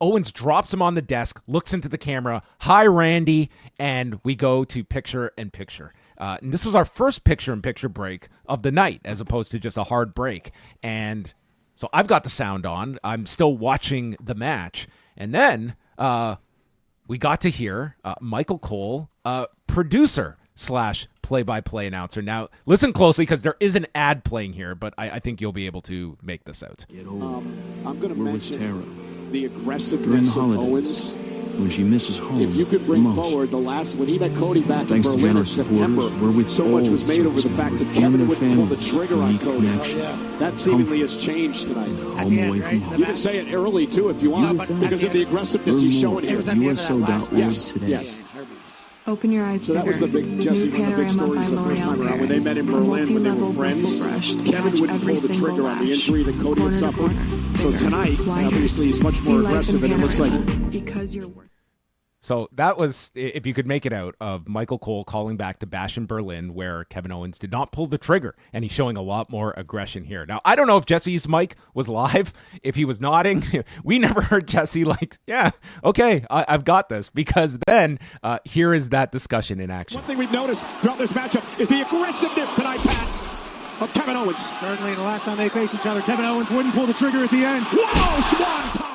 Owens drops him on the desk, looks into the camera, hi, Randy, and we go to picture-in-picture. And this was our first picture-in-picture break of the night, as opposed to just a hard break. And so I've got the sound on. I'm still watching the match. And then we got to hear Michael Cole, producer / play-by-play announcer. Now, listen closely because there is an ad playing here, but I think you'll be able to make this out. I'm going to mention the aggressiveness of Owens. When she misses home, if you could bring forward the last, when he met Cody back in Berlin in September, so much was made over the fact that Kevin wouldn't pull the trigger on Cody. That seemingly has changed tonight. You can say it early, too, if you want, because of the aggressiveness he's showing here. Yes. Open your eyes so that was the big Jesse, one of the big stories the first time around when they met in Berlin when they were friends. Kevin wouldn't pull the trigger on the injury that Cody had suffered. So tonight, obviously, he's much more aggressive, and it looks like because you're. So that was, if you could make it out, of Michael Cole calling back to Bash in Berlin, where Kevin Owens did not pull the trigger, and he's showing a lot more aggression here. Now, I don't know if Jesse's mic was live, if he was nodding. We never heard Jesse like, yeah, okay, I've got this, because then here is that discussion in action. One thing we've noticed throughout this matchup is the aggressiveness tonight, Pat, of Kevin Owens. Certainly, the last time they faced each other, Kevin Owens wouldn't pull the trigger at the end. Whoa, swan time!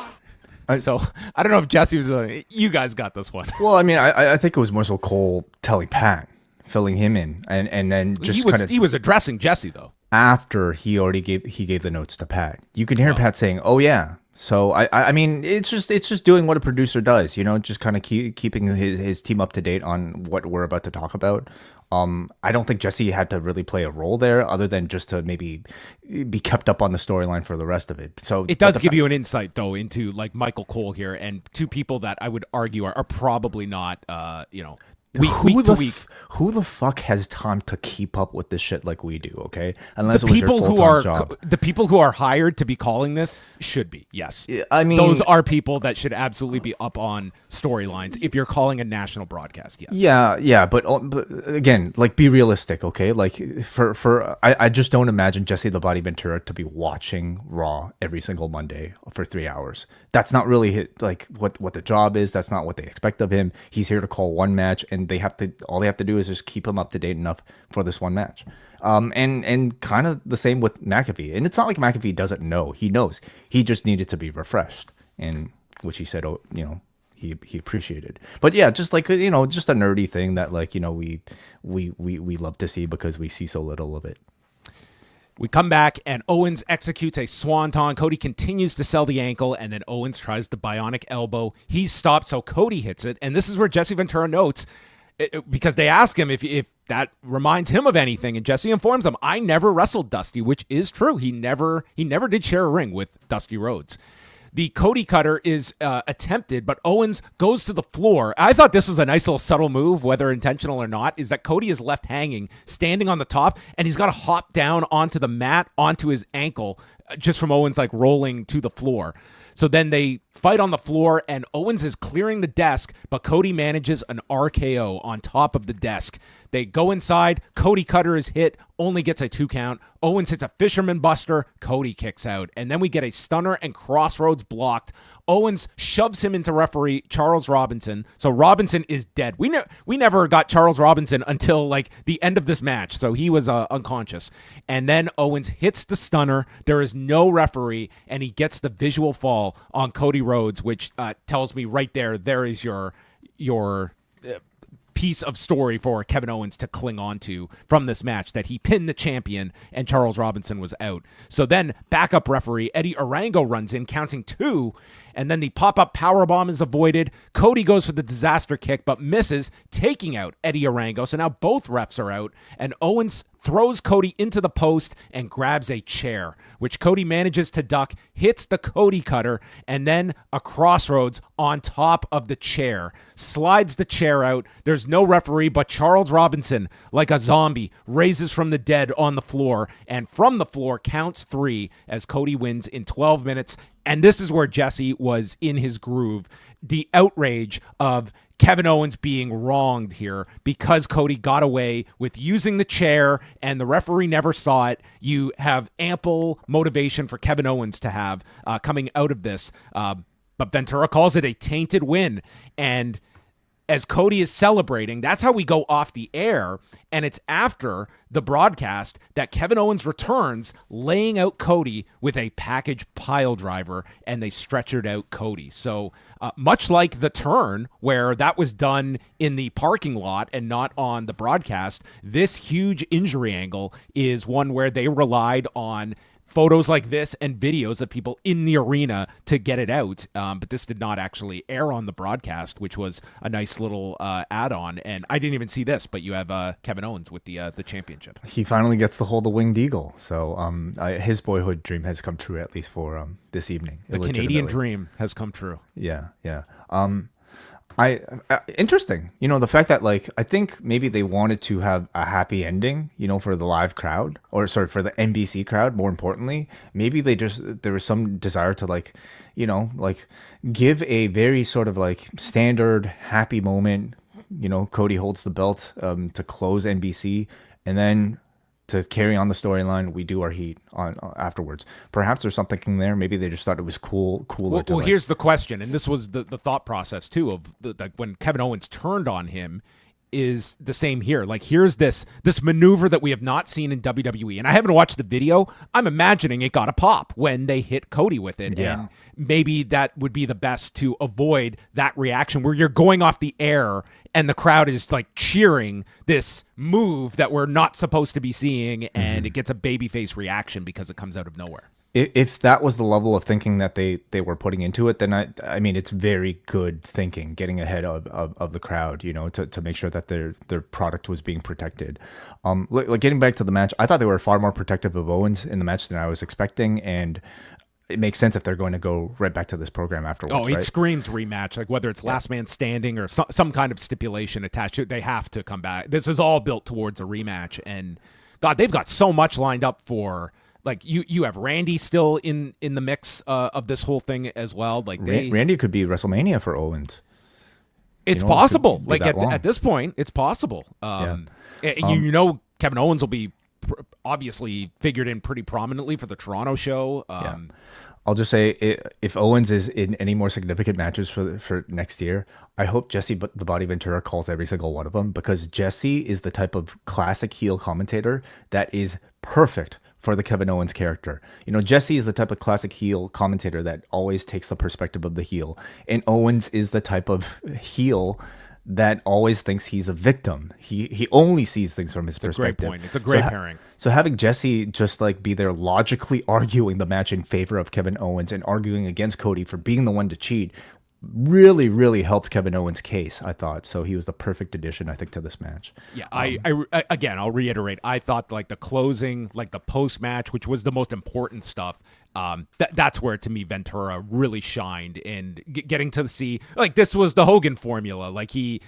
So I don't know if Jesse was. You guys got this one. Well, I mean, I think it was more so Cole telling Pat, filling him in, and then just he was addressing Jesse though after he already gave the notes to Pat. You can hear Pat saying, "Oh yeah." So I mean, it's just doing what a producer does, just kind of keeping his team up to date on what we're about to talk about. I don't think Jesse had to really play a role there other than just to maybe be kept up on the storyline for the rest of it. So it does give you an insight though into like Michael Cole here, and two people that I would argue are probably not, week to week. Who the fuck has time to keep up with this shit like we do? Okay, unless The it was your people who full-time are job. the people who are hired to be calling this should be, yes. I mean, Those are people that should absolutely be up on storylines. If you're calling a national broadcast, yes. Yeah, but again, like, be realistic, okay? Like, I just don't imagine Jesse the Body Ventura to be watching Raw every single Monday for 3 hours. That's not really like what the job is. That's not what they expect of him. He's here to call one match, and all they have to do is just keep him up to date enough for this one match. And kind of the same with McAfee. And it's not like McAfee doesn't know. He knows. He just needed to be refreshed, and which he said, he appreciated. But yeah, just like, just a nerdy thing that, like, we love to see because we see so little of it. We come back and Owens executes a swanton. Cody continues to sell the ankle, and then Owens tries the bionic elbow. He's stopped, so Cody hits it. And this is where Jesse Ventura notes, because they ask him if that reminds him of anything, and Jesse informs them, I never wrestled Dusty, which is true. He never did share a ring with Dusty Rhodes. The Cody cutter is attempted, but Owens goes to the floor. I thought this was a nice little subtle move, whether intentional or not, is that Cody is left hanging, standing on the top, and he's got to hop down onto the mat, onto his ankle, just from Owens, like, rolling to the floor. So then they fight on the floor, and Owens is clearing the desk, but Cody manages an RKO on top of the desk. They go inside. Cody cutter is hit, only gets a 2 count. Owens hits a fisherman buster. Cody kicks out. And then we get a stunner and crossroads blocked. Owens shoves him into referee Charles Robinson. So Robinson is dead. We never got Charles Robinson until, like, the end of this match. So he was unconscious. And then Owens hits the stunner. There is no referee, and he gets the visual fall on Cody Rhodes, which tells me right there is your piece of story for Kevin Owens to cling on to from this match, that he pinned the champion and Charles Robinson was out. So then backup referee Eddie Arango runs in, counting 2, and then the pop-up powerbomb is avoided. Cody goes for the disaster kick but misses, taking out Eddie Arango. So now both refs are out, and Owens throws Cody into the post and grabs a chair, which Cody manages to duck, hits the Cody cutter, and then a crossroads on top of the chair. Slides the chair out. There's no referee, but Charles Robinson, like a zombie, raises from the dead on the floor, and from the floor counts 3 as Cody wins in 12 minutes. And this is where Jesse was in his groove. The outrage of Kevin Owens being wronged here because Cody got away with using the chair and the referee never saw it. You have ample motivation for Kevin Owens to have coming out of this. But Ventura calls it a tainted win. And as Cody is celebrating, that's how we go off the air. And it's after the broadcast that Kevin Owens returns, laying out Cody with a package pile driver, and they stretchered out Cody. So much like the turn, where that was done in the parking lot and not on the broadcast, this huge injury angle is one where they relied on photos like this and videos of people in the arena to get it out. But this did not actually air on the broadcast, which was a nice little add-on. And I didn't even see this, but you have Kevin Owens with the championship. He finally gets to hold the winged eagle. So his boyhood dream has come true, at least for this evening. The Canadian dream has come true. Yeah. Interesting. The fact that, like, I think maybe they wanted to have a happy ending, for the live crowd, or sorry, for the NBC crowd, more importantly. Maybe there was some desire to, like, give a very sort of, like, standard happy moment. Cody holds the belt to close NBC, and then to carry on the storyline, we do our heat on afterwards. Perhaps there's something there. Maybe they just thought it was cooler. Well, here's the question, and this was the thought process too of when Kevin Owens turned on him, is the same here. Like, here's this maneuver that we have not seen in WWE, and I haven't watched the video. I'm imagining it got a pop when they hit Cody with it, and maybe that would be the best to avoid that reaction where you're going off the air and the crowd is, like, cheering this move that we're not supposed to be seeing, and it gets a babyface reaction because it comes out of nowhere. If that was the level of thinking that they were putting into it, then I mean, it's very good thinking, getting ahead of the crowd, to make sure that their product was being protected. Like, getting back to the match, I thought they were far more protective of Owens in the match than I was expecting, and it makes sense if they're going to go right back to this program afterwards. Oh, it right? screams rematch. Like whether it's last man standing or some kind of stipulation attached to it, they have to come back. This is all built towards a rematch. And God, they've got so much lined up for. Like you have Randy still in the mix of this whole thing as well. Like Randy could be WrestleMania for Owens. It's possible. Like at this point, it's possible. Kevin Owens will be obviously figured in pretty prominently for the Toronto show. I'll just say, if Owens is in any more significant matches for next year, I hope Jesse the Body Ventura calls every single one of them, because Jesse is the type of classic heel commentator that is perfect for the Kevin Owens character. Jesse is the type of classic heel commentator that always takes the perspective of the heel, and Owens is the type of heel that always thinks he's a victim. He only sees things from his perspective. It's a great point. It's a great pairing. So having Jesse just like be there logically arguing the match in favor of Kevin Owens and arguing against Cody for being the one to cheat really, really helped Kevin Owens' case, I thought. So he was the perfect addition, I think, to this match. Yeah, again, I'll reiterate. I thought like the closing, like the post-match, which was the most important stuff, that's where, to me, Ventura really shined, and getting to see, like, this was the Hogan formula. Like, he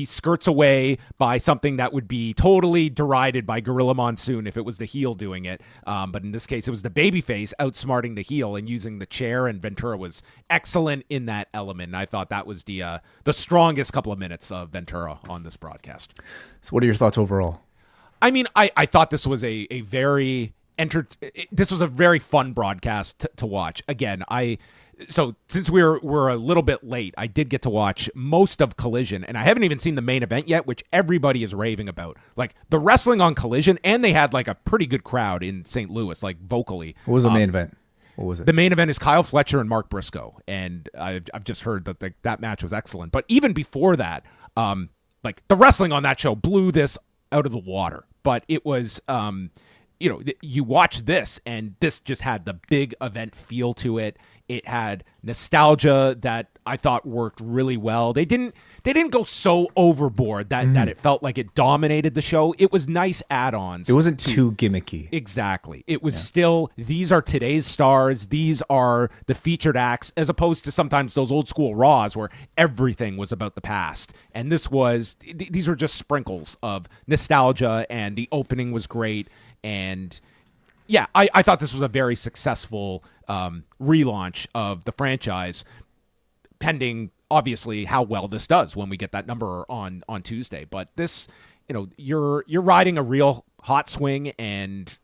skirts away by something that would be totally derided by Gorilla Monsoon if it was the heel doing it. But in this case, it was the babyface outsmarting the heel and using the chair, and Ventura was excellent in that element. And I thought that was the strongest couple of minutes of Ventura on this broadcast. So what are your thoughts overall? I mean, I thought this was a very this was a very fun broadcast to watch. Again, so since we're a little bit late, I did get to watch most of Collision, and I haven't even seen the main event yet, which everybody is raving about. Like the wrestling on Collision, and they had like a pretty good crowd in St. Louis, like vocally. What was the main event? What was it? The main event is Kyle Fletcher and Mark Briscoe, and I've just heard that that match was excellent. But even before that, like the wrestling on that show blew this out of the water. But it was you watch this, and this just had the big event feel to it. It had nostalgia that I thought worked really well. They didn't go so overboard that it felt like it dominated the show. It was nice add-ons. It wasn't too gimmicky. Exactly. It was still, these are today's stars. These are the featured acts, as opposed to sometimes those old school Raws where everything was about the past. And these were just sprinkles of nostalgia, and the opening was great. And yeah, I thought this was a very successful relaunch of the franchise, pending obviously how well this does when we get that number on Tuesday. But this, you're riding a real hot swing, and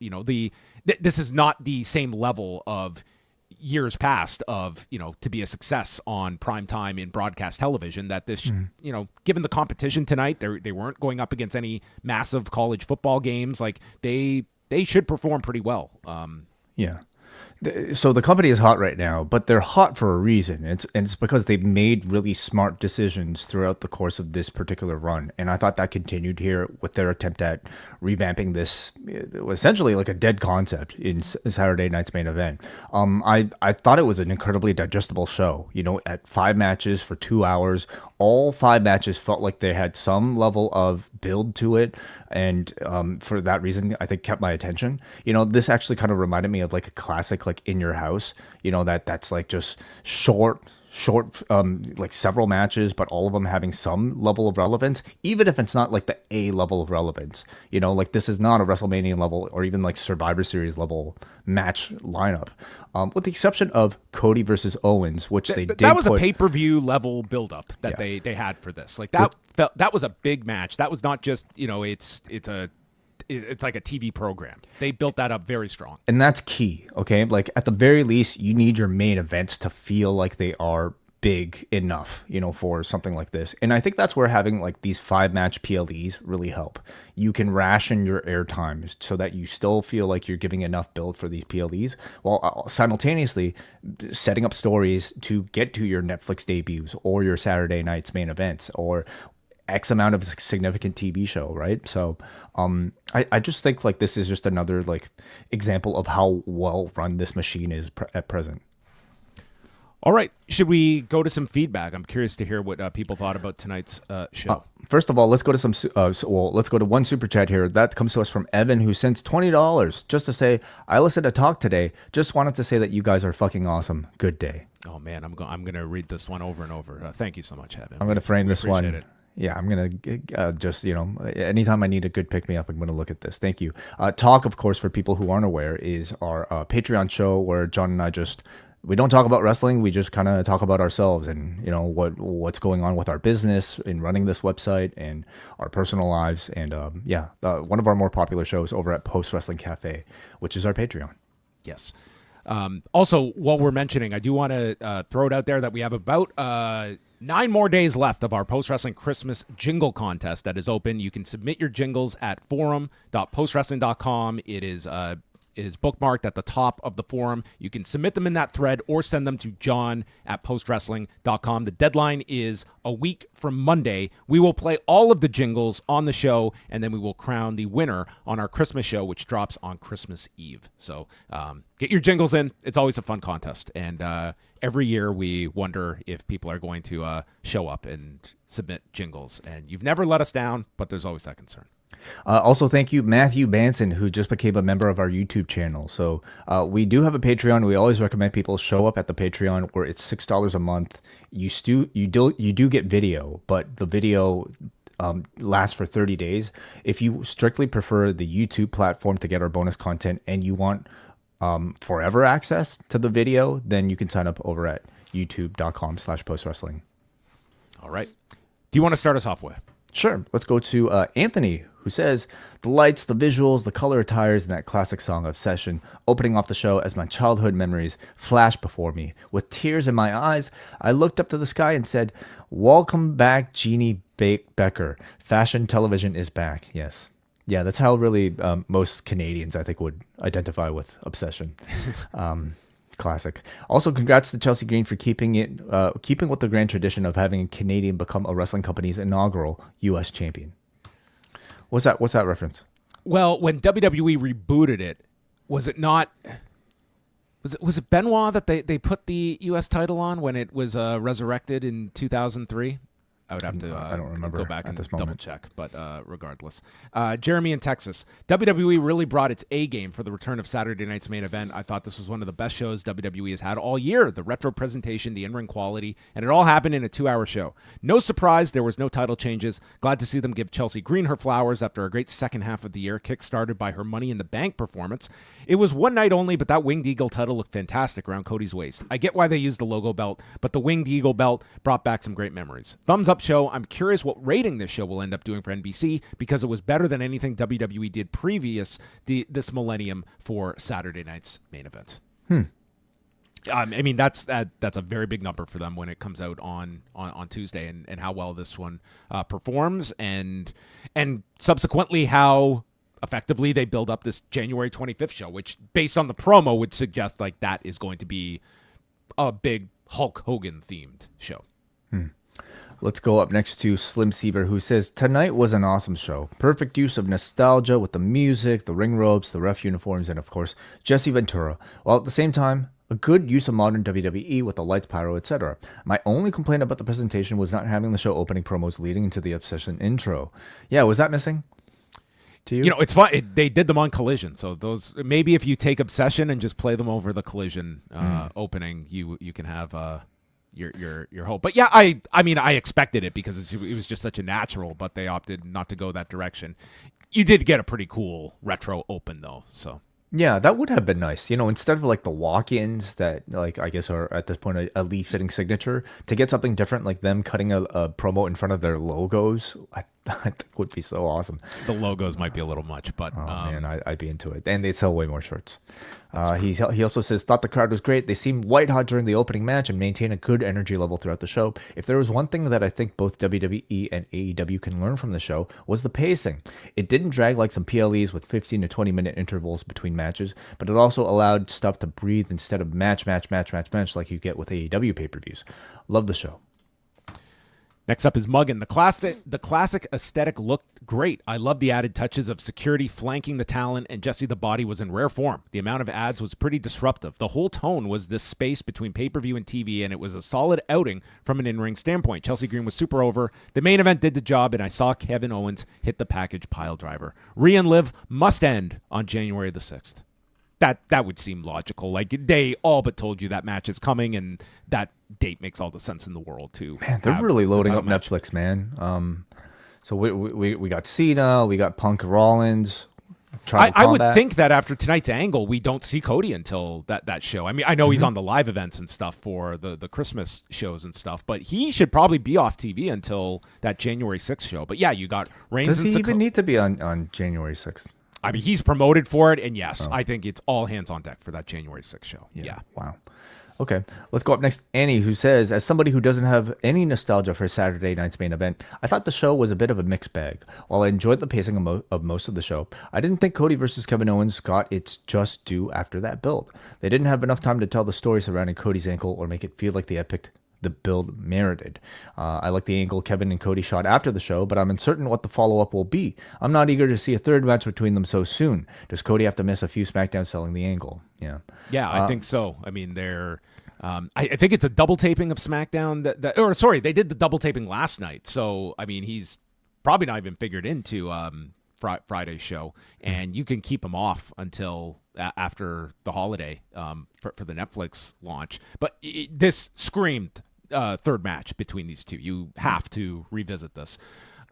this is not the same level of years past of to be a success on prime time in broadcast television. That this given the competition tonight, they weren't going up against any massive college football games. Like they should perform pretty well. Yeah. So the company is hot right now, but they're hot for a reason. It's because they've made really smart decisions throughout the course of this particular run. And I thought that continued here with their attempt at revamping this, essentially like a dead concept in Saturday night's main event. I thought it was an incredibly digestible show, at 5 matches for 2 hours. All 5 matches felt like they had some level of build to it, and for that reason, I think kept my attention. This actually kind of reminded me of like a classic, like In Your House. That's like just short, like several matches, but all of them having some level of relevance, even if it's not like the A level of relevance. Like this is not a WrestleMania level or even like Survivor Series level match lineup, with the exception of Cody versus Owens, which that was a pay-per-view level buildup that they had for this. Like that was a big match. That was not just it's like a TV program. They built that up very strong. And that's key, okay? Like, at the very least, you need your main events to feel like they are big enough, for something like this. And I think that's where having, like, these 5-match PLEs really help. You can ration your airtime so that you still feel like you're giving enough build for these PLEs, while simultaneously setting up stories to get to your Netflix debuts or your Saturday night's main events or X amount of significant TV show, right? So I just think like this is just another like example of how well run this machine is at present. All right, should we go to some feedback? I'm curious to hear what people thought about tonight's show. First of all, let's go to let's go to one super chat here. That comes to us from Evan, who sends $20 just to say, I listened to Talk today. Just wanted to say that you guys are fucking awesome. Good day. Oh man, I'm gonna read this one over and over. Thank you so much, Evan. I'm gonna frame this one. It. Yeah, I'm going to just, anytime I need a good pick-me-up, I'm going to look at this. Thank you. Talk, of course, for people who aren't aware, is our Patreon show where John and I we don't talk about wrestling. We just kind of talk about ourselves and, what's going on with our business in running this website and our personal lives. And, one of our more popular shows over at Post Wrestling Cafe, which is our Patreon. Yes. Also, while we're mentioning, I do want to throw it out there that we have about 9 more days left of our Post Wrestling Christmas Jingle Contest that is open. You can submit your jingles at forum.postwrestling.com. It is bookmarked at the top of the forum. You can submit them in that thread or send them to john@postwrestling.com. The deadline is a week from Monday. We will play all of the jingles on the show, and then we will crown the winner on our Christmas show, which drops on Christmas Eve. So get your jingles in. It's always a fun contest. And every year we wonder if people are going to show up and submit jingles. And you've never let us down, but there's always that concern. Also, thank you, Matthew Banson, who just became a member of our YouTube channel. So we do have a Patreon. We always recommend people show up at the Patreon, where it's $6 a month. You do get video, but the video lasts for 30 days. If you strictly prefer the YouTube platform to get our bonus content and you want forever access to the video, then you can sign up over at youtube.com/postwrestling. All right. Do you want to start us off with? Sure. Let's go to Anthony, who says, the lights, the visuals, the color attires, and that classic song Obsession opening off the show as my childhood memories flash before me. With tears in my eyes, I looked up to the sky and said, welcome back, Jeannie Becker. Fashion television is back. Yes. Yeah, that's how really most Canadians, I think, would identify with Obsession. Classic. Also, congrats to Chelsea Green for keeping with the grand tradition of having a Canadian become a wrestling company's inaugural U.S. champion. What's that reference? Well, when WWE rebooted it, was it not? Was it Benoit that they put the U.S. title on when it was resurrected in 2003? I would have to I don't remember go back at and this double moment. check, but regardless. Jeremy in Texas. WWE really brought its A game for the return of Saturday night's main event. I thought this was one of the best shows WWE has had all year. The retro presentation, the in-ring quality, and it all happened in a 2-hour show. No surprise there was no title changes. Glad to see them give Chelsea Green her flowers after a great second half of the year, kick-started by her Money in the Bank performance. It was one night only, but that Winged Eagle title looked fantastic around Cody's waist. I get why they used the logo belt, but the Winged Eagle belt brought back some great memories. Thumbs up show. I'm curious what rating this show will end up doing for NBC because it was better than anything WWE did this millennium for Saturday night's main event. I mean, that's a very big number for them when it comes out on Tuesday, and how well this one performs, and subsequently how effectively they build up this January 25th show, which based on the promo would suggest like that is going to be a big Hulk Hogan themed show. Let's go up next to Slim Sieber, who says, tonight was an awesome show. Perfect use of nostalgia with the music, the ring ropes, the ref uniforms, and of course, Jesse Ventura, while at the same time, a good use of modern WWE with the lights, pyro, etc. My only complaint about the presentation was not having the show opening promos leading into the Obsession intro. Yeah, was that missing to you? You know, it's fun. They did them on Collision, so those maybe if you take Obsession and just play them over the Collision opening, you can have your hope. But yeah, I mean I expected it because it was just such a natural, but they opted not to go that direction. You did get a pretty cool retro open though, so. Yeah, that would have been nice. You know, instead of like the walk-ins that like I guess are at this point a Lee fitting signature, to get something different like them cutting a promo in front of their logos, I think would be so awesome. The logos might be a little much, but man, I'd be into it. And they sell way more shirts. He also says, thought the crowd was great. They seemed white hot during the opening match and maintained a good energy level throughout the show. If there was one thing that I think both WWE and AEW can learn from the show was the pacing. It didn't drag like some PLEs with 15 to 20 minute intervals between matches, but it also allowed stuff to breathe instead of match like you get with AEW pay-per-views. Love the show. Next up is Muggin. The classic aesthetic looked great. I love the added touches of security flanking the talent, and Jesse the Body was in rare form. The amount of ads was pretty disruptive. The whole tone was this space between pay-per-view and TV, and it was a solid outing from an in-ring standpoint. Chelsea Green was super over. The main event did the job, and I saw Kevin Owens hit the package pile driver. Rhea and Liv must end on January the 6th. That would seem logical. Like, they all but told you that match is coming, and that date makes all the sense in the world too. Man, they're really loading up Netflix, man. So we got Cena, we got Punk Rollins. I would think that after tonight's angle, we don't see Cody until that show. I mean, I know he's on the live events and stuff for the Christmas shows and stuff, but he should probably be off TV until that January 6th show. But yeah, you got Reigns. Does he even need to be on January 6th? I mean, he's promoted for it, and yes, I think it's all hands on deck for that January 6th show. Yeah. Wow. Okay, let's go up next. Annie, who says, as somebody who doesn't have any nostalgia for Saturday night's main event, I thought the show was a bit of a mixed bag. While I enjoyed the pacing of most of the show, I didn't think Cody versus Kevin Owens got its just due after that build. They didn't have enough time to tell the story surrounding Cody's ankle or make it feel like they had picked the build merited. I like the angle Kevin and Cody shot after the show, but I'm uncertain what the follow-up will be. I'm not eager to see a third match between them so soon. Does Cody have to miss a few SmackDowns selling the angle? Yeah, I think so. I mean, they're... I think it's a double taping of SmackDown. They did the double taping last night. So, I mean, he's probably not even figured into Friday's show, and you can keep him off until after the holiday for the Netflix launch. But this screamed third match between these two. You have to revisit this.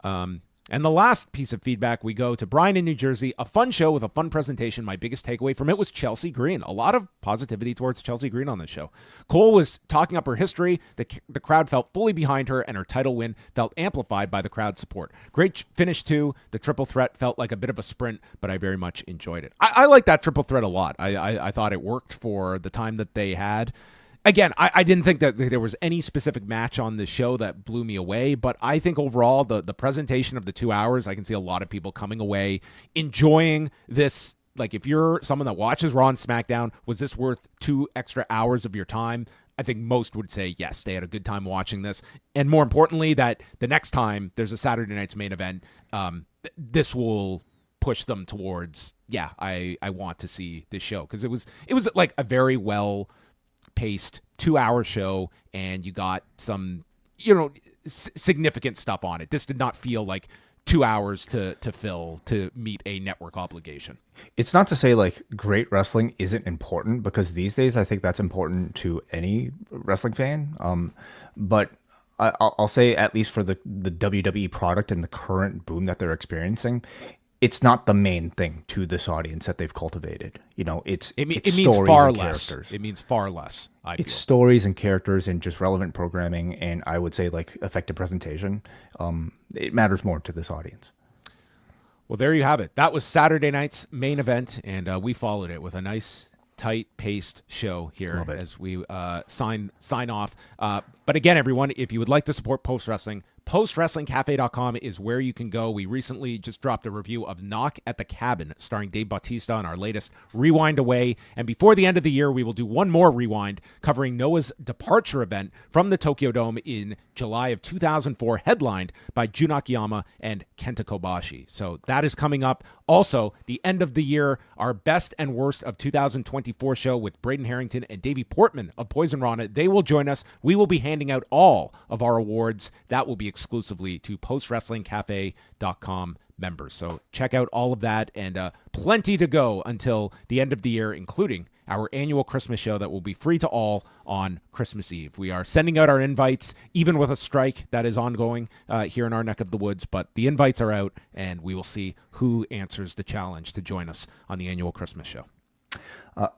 And the last piece of feedback, we go to Brian in New Jersey. A fun show with a fun presentation. My biggest takeaway from it was Chelsea Green. A lot of positivity towards Chelsea Green on this show. Cole was talking up her history. The crowd felt fully behind her, and her title win felt amplified by the crowd support. Great finish, too. The triple threat felt like a bit of a sprint, but I very much enjoyed it. I like that triple threat a lot. I thought it worked for the time that they had. Again, I didn't think that there was any specific match on the show that blew me away, but I think overall the presentation of the 2 hours, I can see a lot of people coming away enjoying this. Like, if you're someone that watches Raw and SmackDown, was this worth 2 extra hours of your time? I think most would say yes, they had a good time watching this. And more importantly, that the next time there's a Saturday night's main event, this will push them towards, I want to see this show. Because it was like a very well paced 2 hour show, and you got some, significant stuff on it. This did not feel like 2 hours to fill to meet a network obligation. It's not to say like great wrestling isn't important, because these days I think that's important to any wrestling fan. But I'll say, at least for the WWE product and the current boom that they're experiencing, it's not the main thing to this audience that they've cultivated. It means far less. It means far less. It's stories and characters and just relevant programming, and I would say like effective presentation. It matters more to this audience. Well, there you have it. That was Saturday night's main event, and we followed it with a nice, tight-paced show here as we sign off. But again, everyone, if you would like to support Post Wrestling, postwrestlingcafe.com is where you can go. We recently just dropped a review of Knock at the Cabin, starring Dave Bautista, on our latest Rewind Away. And before the end of the year, we will do one more Rewind covering Noah's departure event from the Tokyo Dome in July of 2004, headlined by Jun Akiyama and Kenta Kobashi. So that is coming up. Also, the end of the year, our best and worst of 2024 show with Braden Harrington and Davey Portman of Poison Rana. They will join us. We will be handing out all of our awards. That will be exclusively to postwrestlingcafe.com members. So check out all of that, and plenty to go until the end of the year, including our annual Christmas show that will be free to all on Christmas Eve. We are sending out our invites, even with a strike that is ongoing here in our neck of the woods, but the invites are out, and we will see who answers the challenge to join us on the annual Christmas show.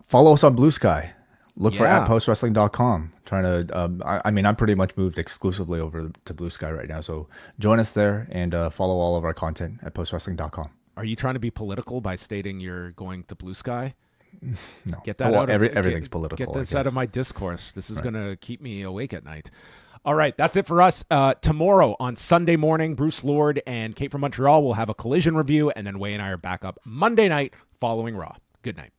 Follow us on Blue Sky. Look for @postwrestling.com. Trying to, I'm pretty much moved exclusively over to Blue Sky right now. So join us there and follow all of our content at postwrestling.com. Are you trying to be political by stating you're going to Blue Sky? No. Get that out. Everything's political. Get this out of my discourse. This is going to keep me awake at night. All right, that's it for us. Tomorrow on Sunday morning, Bruce Lord and Kate from Montreal will have a Collision review, and then Way and I are back up Monday night following Raw. Good night.